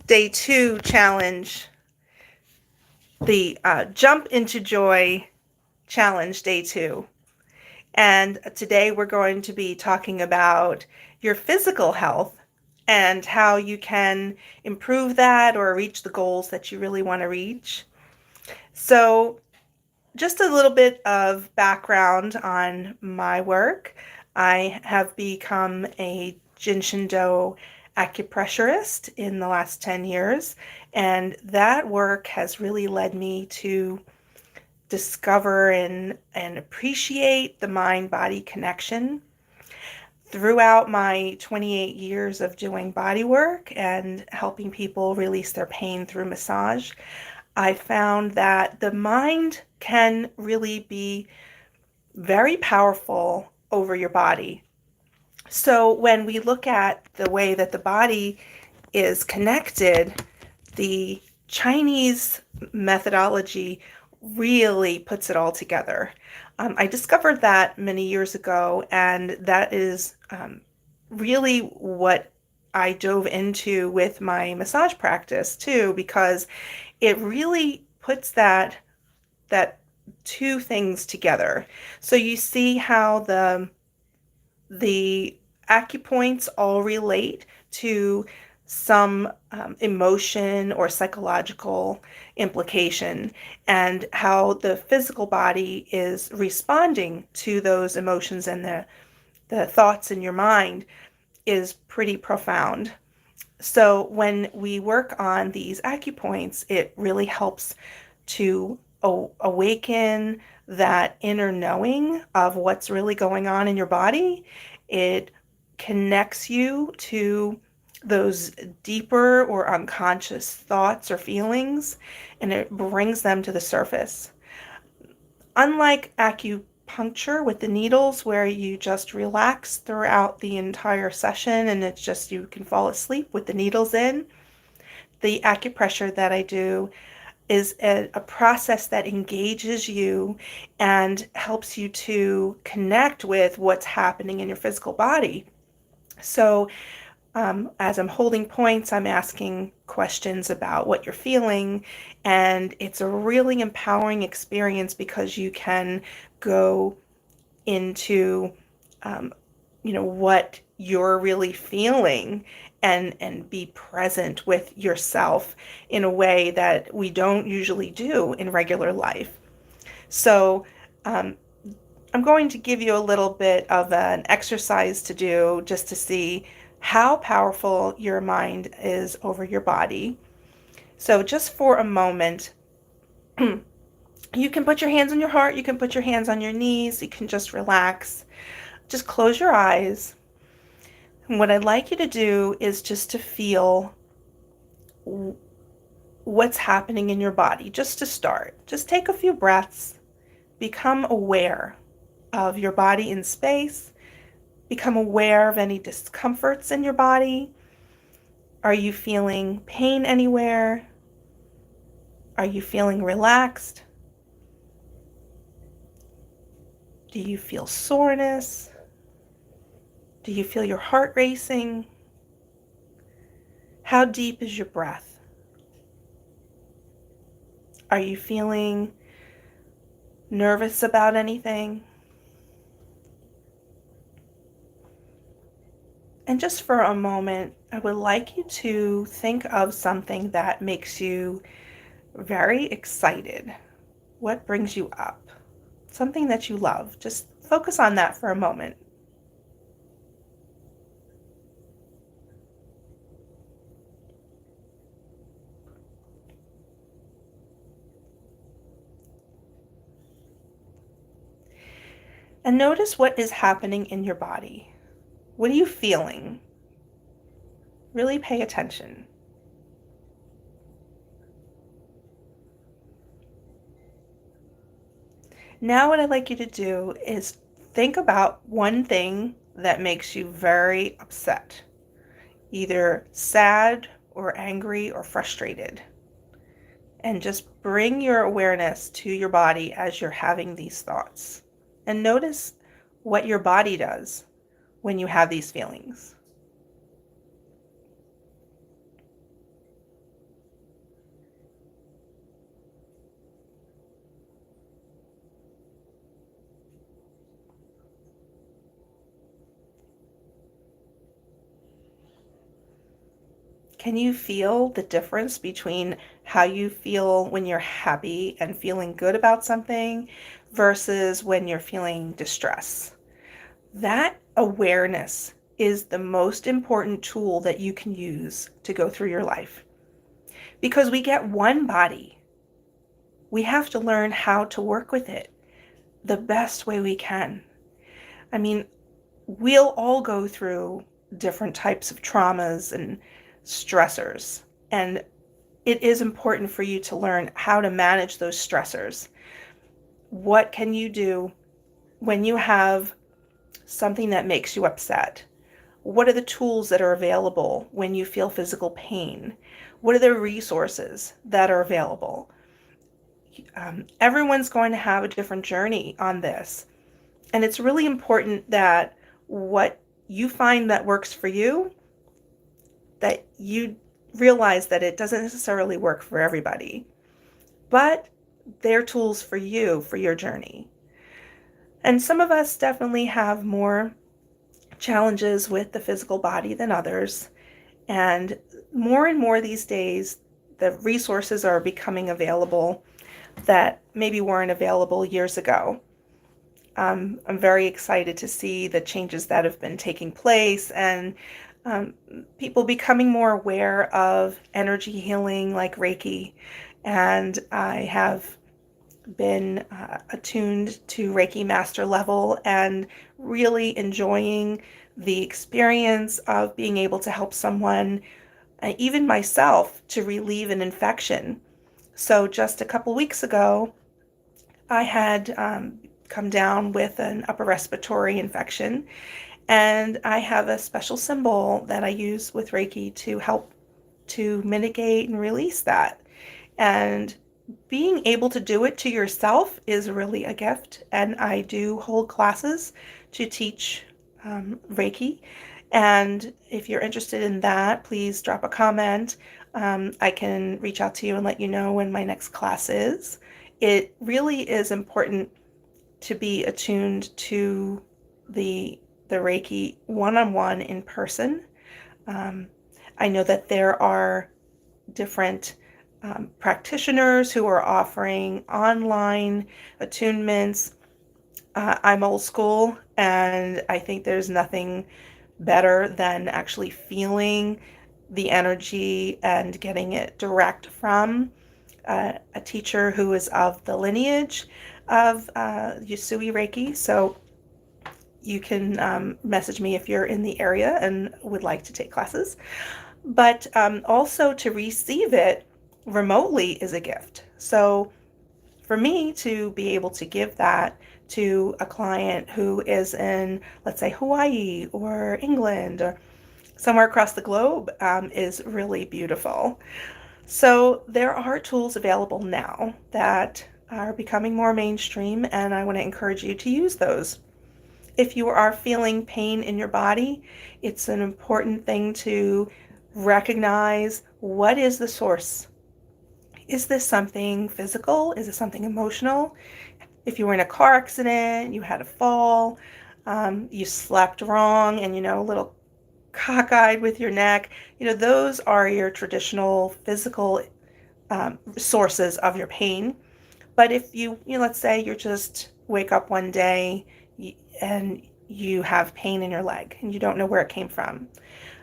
Day 2 challenge, the Jump into Joy challenge, day 2. And today we're going to be talking about your physical health and how you can improve that or reach the goals that you really want to reach. So, just a little bit of background on my work. I have become a Jinshindo acupressurist in the last 10 years, and that work has really led me to discover and appreciate the mind-body connection. Throughout my 28 years of doing body work and helping people release their pain through massage, I found that the mind can really be very powerful over your body. So when we look at the way that the body is connected, the Chinese methodology really puts it all together. I discovered that many years ago, and that is really what I dove into with my massage practice too, because it really puts that two things together. So you see how the acupoints all relate to some emotion or psychological implication, and how the physical body is responding to those emotions, and the thoughts in your mind is pretty profound. So when we work on these acupoints, it really helps to awaken that inner knowing of what's really going on in your body. It connects you to those deeper or unconscious thoughts or feelings, and it brings them to the surface. Unlike acupuncture with the needles, where you just relax throughout the entire session and it's just you can fall asleep with the needles in, the acupressure that I do is a process that engages you and helps you to connect with what's happening in your physical body. So, as I'm holding points, I'm asking questions about what you're feeling, and it's a really empowering experience because you can go into um, what you're really feeling, and be present with yourself in a way that we don't usually do in regular life. So um, I'm going to give you a little bit of an exercise to do just to see how powerful your mind is over your body. So just for a moment, you can put your hands on your heart, you can put your hands on your knees, you can just relax. Just close your eyes. And what I'd like you to do is just to feel what's happening in your body, just to start. Just take a few breaths, become aware of your body in space, become aware of any discomforts in your body. Are you feeling pain anywhere? Are you feeling relaxed? Do you feel soreness? Do you feel your heart racing? How deep is your breath? Are you feeling nervous about anything? And just for a moment, I would like you to think of something that makes you very excited. What brings you up? Something that you love. Just focus on that for a moment. And notice what is happening in your body. What are you feeling? Really pay attention. Now, what I'd like you to do is think about one thing that makes you very upset, either sad or angry or frustrated. And just bring your awareness to your body as you're having these thoughts. And notice what your body does when you have these feelings. Can you feel the difference between how you feel when you're happy and feeling good about something versus when you're feeling distress? That awareness is the most important tool that you can use to go through your life. Because we get one body, we have to learn how to work with it the best way we can. I mean, we'll all go through different types of traumas and stressors, and it is important for you to learn how to manage those stressors. What can you do when you have something that makes you upset? What are the tools that are available when you feel physical pain? What are the resources that are available? Everyone's going to have a different journey on this. And it's really important that what you find that works for you, that you realize that it doesn't necessarily work for everybody, but they're tools for you, for your journey. And some of us definitely have more challenges with the physical body than others. And more these days, the resources are becoming available that maybe weren't available years ago. I'm very excited to see the changes that have been taking place and um, people becoming more aware of energy healing like Reiki. And I have been attuned to Reiki master level and really enjoying the experience of being able to help someone, even myself, to relieve an infection. So just a couple weeks ago, I had come down with an upper respiratory infection, and I have a special symbol that I use with Reiki to help to mitigate and release that. And being able to do it to yourself is really a gift. And I do hold classes to teach Reiki. And if you're interested in that, please drop a comment. I can reach out to you and let you know when my next class is. It really is important to be attuned to the Reiki one-on-one in person. Um, I know that there are different practitioners who are offering online attunements. I'm old school, and I think there's nothing better than actually feeling the energy and getting it direct from a teacher who is of the lineage of Usui Reiki. So you can message me if you're in the area and would like to take classes. But also to receive it remotely is a gift. So for me to be able to give that to a client who is in, let's say, Hawaii or England or somewhere across the globe is really beautiful. So there are tools available now that are becoming more mainstream, and I want to encourage you to use those. If you are feeling pain in your body, it's an important thing to recognize what is the source. Is this something physical? Is it something emotional? If you were in a car accident, you had a fall, you slept wrong, and a little cockeyed with your neck, those are your traditional physical sources of your pain. But if let's say you just wake up one day and you have pain in your leg and you don't know where it came from.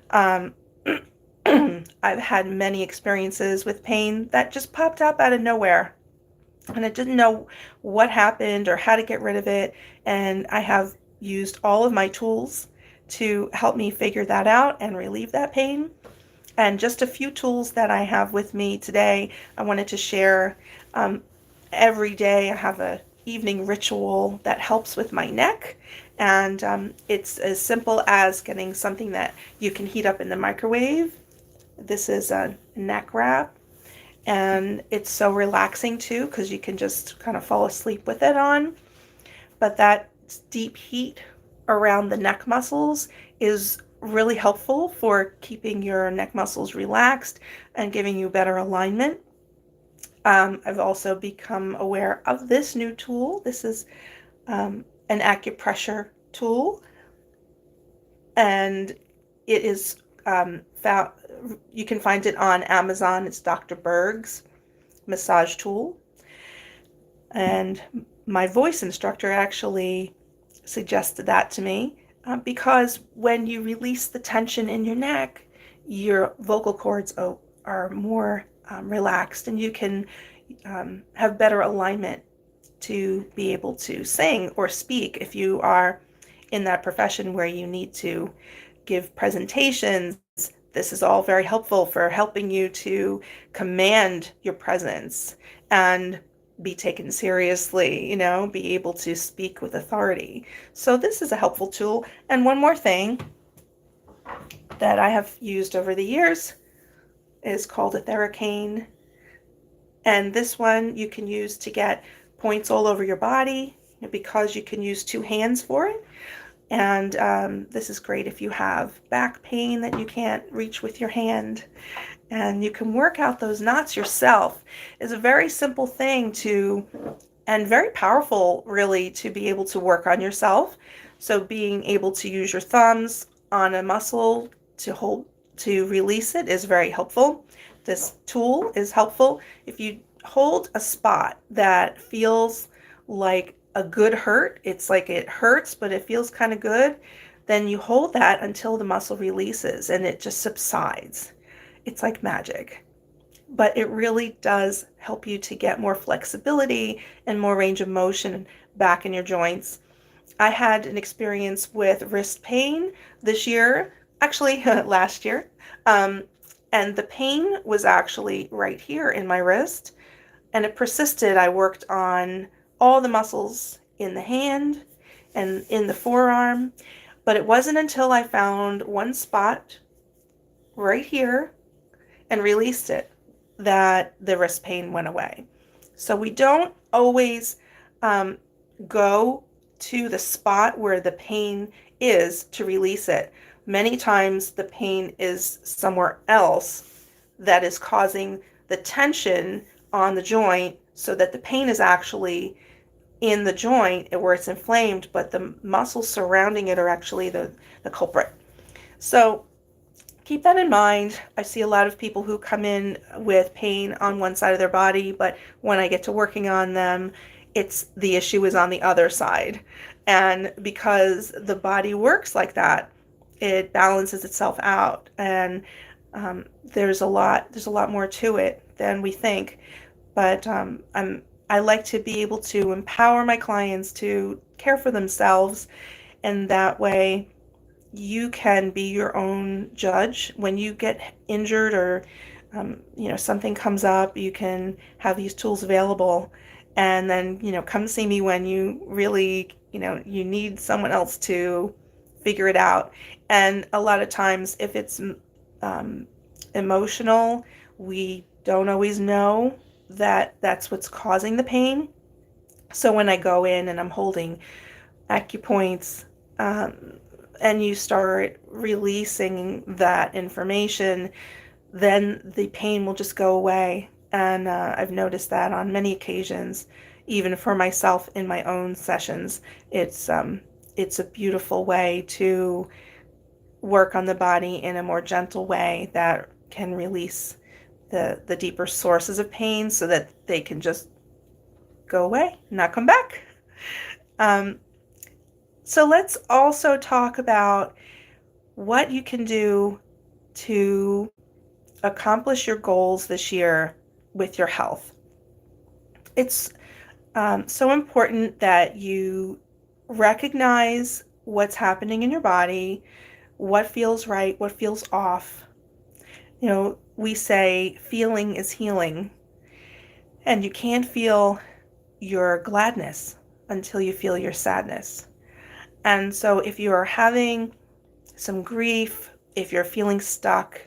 Um, I've had many experiences with pain that just popped up out of nowhere, and I didn't know what happened or how to get rid of it. And I have used all of my tools to help me figure that out and relieve that pain. And just a few tools that I have with me today, I wanted to share. Um, every day I have a evening ritual that helps with my neck. And it's as simple as getting something that you can heat up in the microwave. This is a neck wrap, and it's so relaxing too because you can just kind of fall asleep with it on. But that deep heat around the neck muscles is really helpful for keeping your neck muscles relaxed and giving you better alignment. I've also become aware of this new tool. This is an acupressure tool, and it is found, you can find it on Amazon. It's Dr. Berg's massage tool. And my voice instructor actually suggested that to me because when you release the tension in your neck, your vocal cords are more relaxed, and you can have better alignment to be able to sing or speak if you are in that profession where you need to give presentations. This is all very helpful for helping you to command your presence and be taken seriously, be able to speak with authority. So this is a helpful tool. And one more thing that I have used over the years is called a Theracane. And this one you can use to get points all over your body because you can use two hands for it. And this is great if you have back pain that you can't reach with your hand. And you can work out those knots yourself. It's a very simple thing and very powerful, really, to be able to work on yourself. So being able to use your thumbs on a muscle to release it is very helpful. This tool is helpful. If you hold a spot that feels like a good hurt, it's like it hurts, but it feels kind of good, then you hold that until the muscle releases and it just subsides. It's like magic. But it really does help you to get more flexibility and more range of motion back in your joints. I had an experience with wrist pain this year, actually last year, and the pain was actually right here in my wrist, and it persisted. I worked on all the muscles in the hand and in the forearm, but it wasn't until I found one spot right here and released it that the wrist pain went away. So we don't always go to the spot where the pain is to release it. Many times the pain is somewhere else that is causing the tension on the joint, so that the pain is actually in the joint where it's inflamed, but the muscles surrounding it are actually the culprit. So keep that in mind. I see a lot of people who come in with pain on one side of their body, but when I get to working on them, the issue is on the other side. And because the body works like that, it balances itself out. And there's a lot more to it than we think. But I like to be able to empower my clients to care for themselves, and that way you can be your own judge. When you get injured or something comes up, you can have these tools available, and then come see me when you really you need someone else to figure it out. And a lot of times, if it's emotional, we don't always know that that's what's causing the pain. So when I go in and I'm holding acupoints, and you start releasing that information, then the pain will just go away. And I've noticed that on many occasions, even for myself in my own sessions. It's a beautiful way to work on the body in a more gentle way that can release the deeper sources of pain so that they can just go away, not come back. So let's also talk about what you can do to accomplish your goals this year with your health. It's so important that you recognize what's happening in your body, what feels right, what feels off. We say feeling is healing, and you can't feel your gladness until you feel your sadness. And so if you are having some grief, if you're feeling stuck,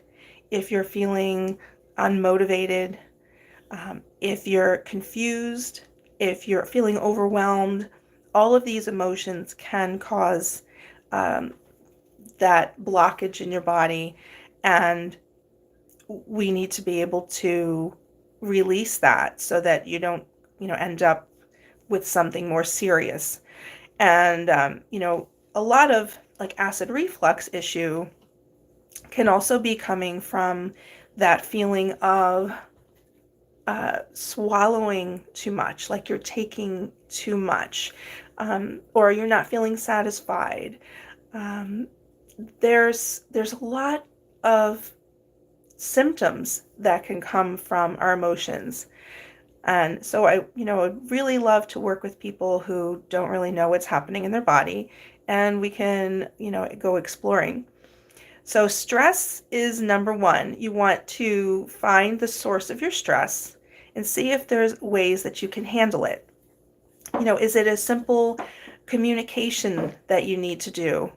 if you're feeling unmotivated, if you're confused, if you're feeling overwhelmed, all of these emotions can cause that blockage in your body, and we need to be able to release that so that you don't end up with something more serious. And a lot of like acid reflux issue can also be coming from that feeling of swallowing too much, like you're taking too much, or you're not feeling satisfied. Um, there's a lot of symptoms that can come from our emotions. And so would really love to work with people who don't really know what's happening in their body, and we can, go exploring. So stress is number one. You want to find the source of your stress and see if there's ways that you can handle it. Is it a simple communication that you need to do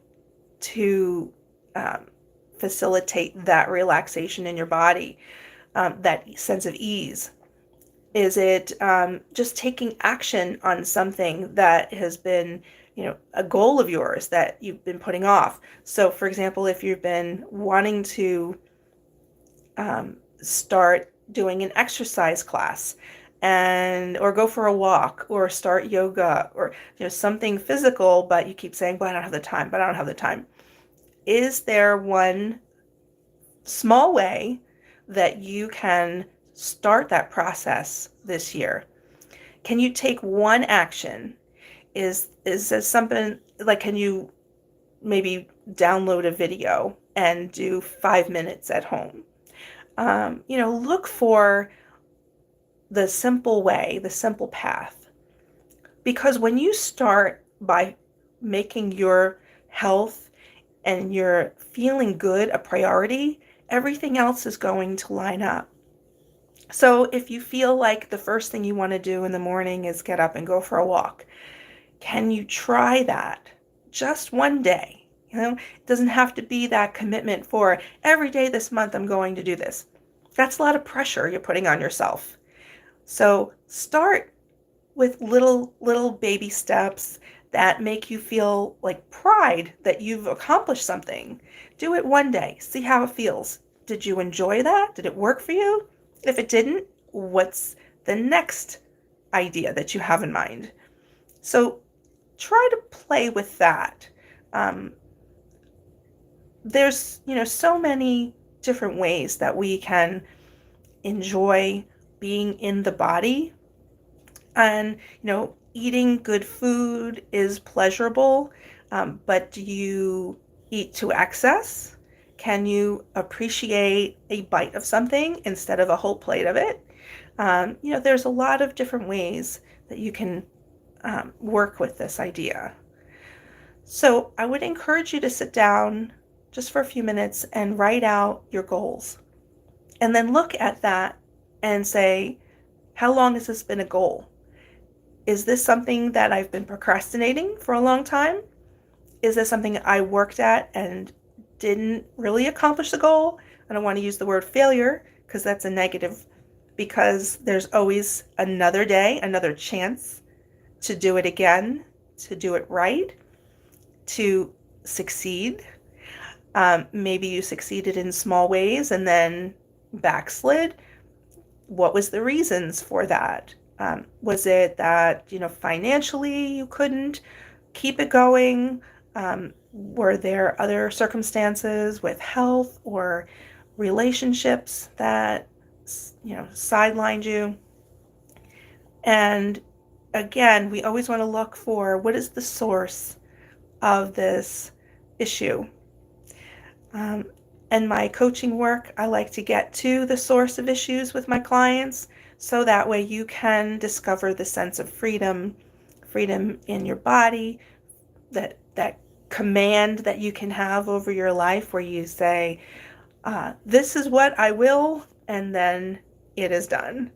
to um, facilitate that relaxation in your body, that sense of ease? Is it just taking action on something that has been, a goal of yours that you've been putting off? So, for example, if you've been wanting to start doing an exercise class and or go for a walk or start yoga or something physical, but you keep saying, but I don't have the time, but I don't have the time. Is there one small way that you can start that process this year? Can you take one action? Is this something like, can you maybe download a video and do 5 minutes at home? Look for the simple way, the simple path. Because when you start by making your health and your feeling good a priority, everything else is going to line up. So if you feel like the first thing you want to do in the morning is get up and go for a walk, can you try that just one day? It doesn't have to be that commitment for every day this month I'm going to do this. That's a lot of pressure you're putting on yourself. So start with little baby steps that make you feel like pride that you've accomplished something. Do it one day. See how it feels. Did you enjoy that? Did it work for you? If it didn't, what's the next idea that you have in mind? So try to play with that. There's, so many different ways that we can enjoy being in the body. And, eating good food is pleasurable, but do you eat to excess? Can you appreciate a bite of something instead of a whole plate of it? There's a lot of different ways that you can work with this idea. So I would encourage you to sit down just for a few minutes and write out your goals. And then look at that and say, how long has this been a goal? Is this something that I've been procrastinating for a long time? Is this something I worked at and didn't really accomplish the goal? I don't want to use the word failure because that's a negative, because there's always another day, another chance to do it again, to do it right, to succeed. Maybe you succeeded in small ways and then backslid. What was the reasons for that? Was it that, financially you couldn't keep it going? Were there other circumstances with health or relationships that, sidelined you? And again, we always want to look for what is the source of this issue. In my coaching work, I like to get to the source of issues with my clients, so that way you can discover the sense of freedom in your body, that command that you can have over your life where you say, this is what I will, and then it is done.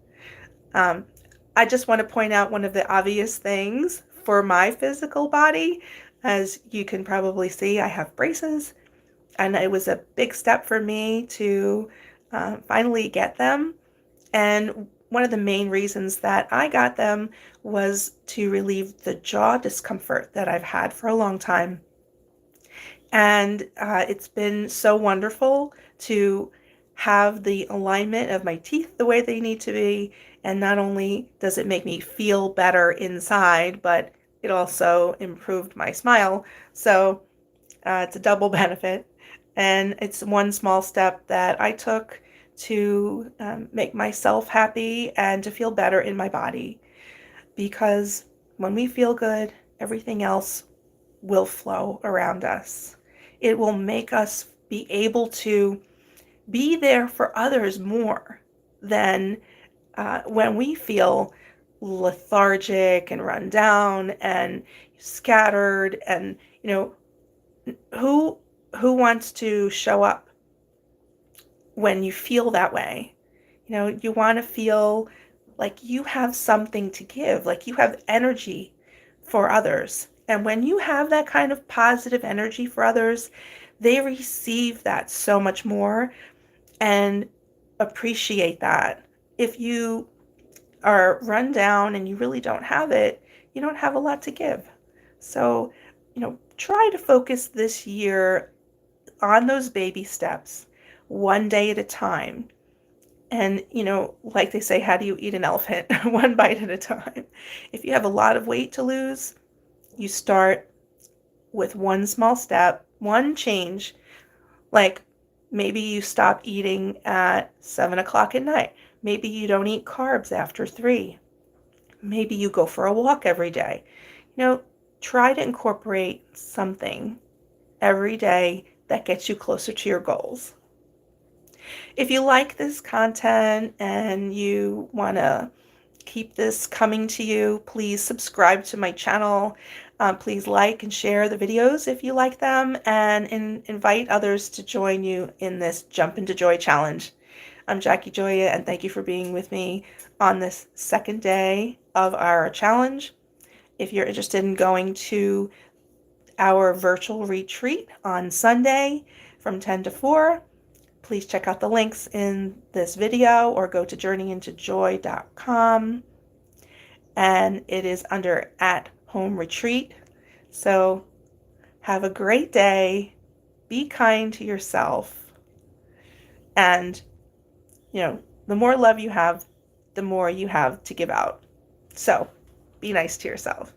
I just want to point out one of the obvious things for my physical body. As you can probably see, I have braces. And it was a big step for me to finally get them. And one of the main reasons that I got them was to relieve the jaw discomfort that I've had for a long time. And it's been so wonderful to have the alignment of my teeth the way they need to be. And not only does it make me feel better inside, but it also improved my smile. So it's a double benefit. And it's one small step that I took to make myself happy and to feel better in my body. Because when we feel good, everything else will flow around us. It will make us be able to be there for others more than when we feel lethargic and run down and scattered. And who wants to show up when you feel that way? You want to feel like you have something to give, like you have energy for others. And when you have that kind of positive energy for others, they receive that so much more and appreciate that. If you are run down and you really don't have it, you don't have a lot to give. So, try to focus this year on those baby steps, one day at a time. And, like they say, how do you eat an elephant? One bite at a time. If you have a lot of weight to lose, you start with one small step, one change. Like maybe you stop eating at 7 o'clock at night. Maybe you don't eat carbs after 3. Maybe you go for a walk every day. Try to incorporate something every day that gets you closer to your goals. If you like this content and you want to keep this coming to you, please subscribe to my channel. Please like and share the videos if you like them, and invite others to join you in this Jump into Joy challenge. I'm Jackie Joya, and thank you for being with me on this second day of our challenge. If you're interested in going to our virtual retreat on Sunday from 10 to 4, please check out the links in this video or go to journeyintojoy.com. And it is under At Home Retreat. So have a great day. Be kind to yourself. And, the more love you have, the more you have to give out. So be nice to yourself.